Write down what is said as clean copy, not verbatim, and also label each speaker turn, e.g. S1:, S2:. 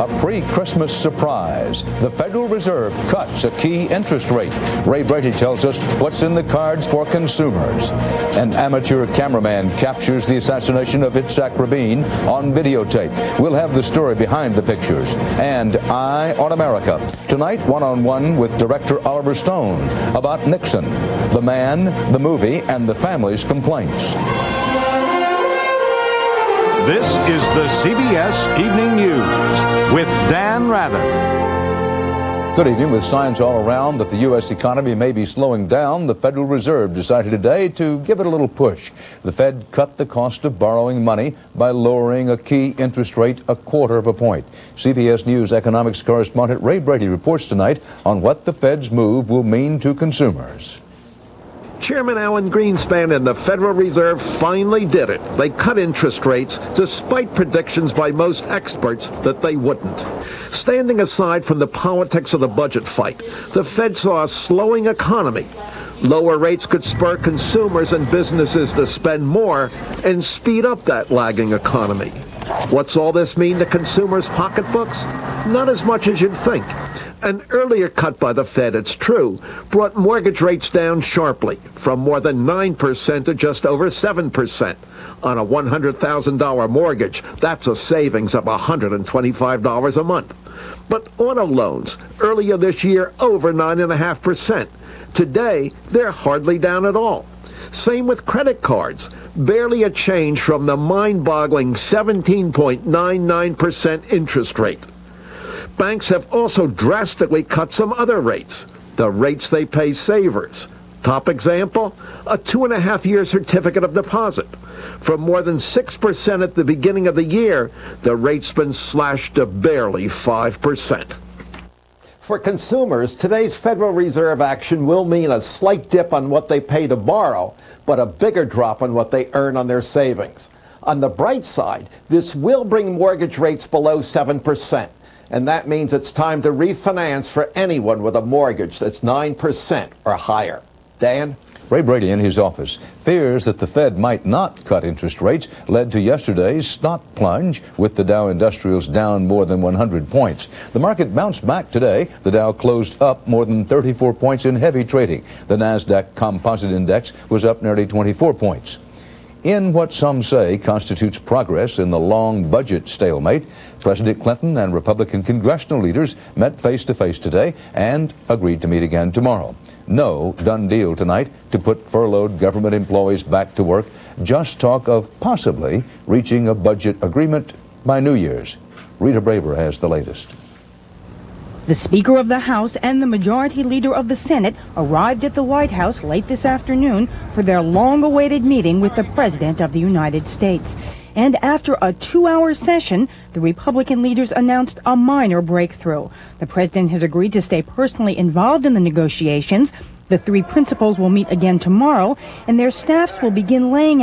S1: A pre-Christmas surprise. The Federal Reserve cuts a key interest rate. Ray Brady tells us what's in the cards for consumers. An amateur cameraman captures the assassination of Itzhak Rabin on videotape. We'll have the story behind the pictures. And Eye on America. Tonight, one-on-one with director Oliver Stone about Nixon, the man, the movie, and the family's complaints.
S2: This is the CBS Evening News with Dan Rather.
S1: Good evening. With signs all around that the U.S. economy may be slowing down, the Federal Reserve decided today to give it a little push. The Fed cut the cost of borrowing money by lowering a key interest rate 1/4 point. CBS News economics correspondent Ray Brady reports tonight on what the Fed's move will mean to consumers.
S3: Chairman Alan Greenspan and the Federal Reserve finally did it. They cut interest rates despite predictions by most experts that they wouldn't. Standing aside from the politics of the budget fight, the Fed saw a slowing economy. Lower rates could spur consumers and businesses to spend more and speed up that lagging economy. What's all this mean to consumers' pocketbooks? Not as much as you'd think. An earlier cut by the Fed, it's true, brought mortgage rates down sharply from more than 9% to just over 7%. On a $100,000 mortgage, that's a savings of $125 a month. But auto loans, earlier this year, over 9.5%. Today, they're hardly down at all. Same with credit cards, barely a change from the mind-boggling 17.99% interest rate. Banks have also drastically cut some other rates, the rates they pay savers. Top example, a 2.5-year certificate of deposit. From more than 6% at the beginning of the year, the rate's been slashed to barely 5%.
S4: For consumers, today's Federal Reserve action will mean a slight dip on what they pay to borrow, but a bigger drop on what they earn on their savings. On the bright side, this will bring mortgage rates below 7%. And that means it's time to refinance for anyone with a mortgage that's 9% or higher. Dan?
S1: Ray Brady in his office. Fears that the Fed might not cut interest rates led to yesterday's stock plunge, with the Dow Industrials down more than 100 points. The market bounced back today. The Dow closed up more than 34 points in heavy trading. The Nasdaq Composite Index was up nearly 24 points. In what some say constitutes progress in the long budget stalemate, President Clinton and Republican congressional leaders met face-to-face today and agreed to meet again tomorrow. No done deal tonight to put furloughed government employees back to work, just talk of possibly reaching a budget agreement by New Year's. Rita Braver has the latest.
S5: The Speaker of the House and the Majority Leader of the Senate arrived at the White House late this afternoon for their long-awaited meeting with the President of the United States. And after a 2-hour session, the Republican leaders announced a minor breakthrough. The President has agreed to stay personally involved in the negotiations. The three principals will meet again tomorrow, and their staffs will begin laying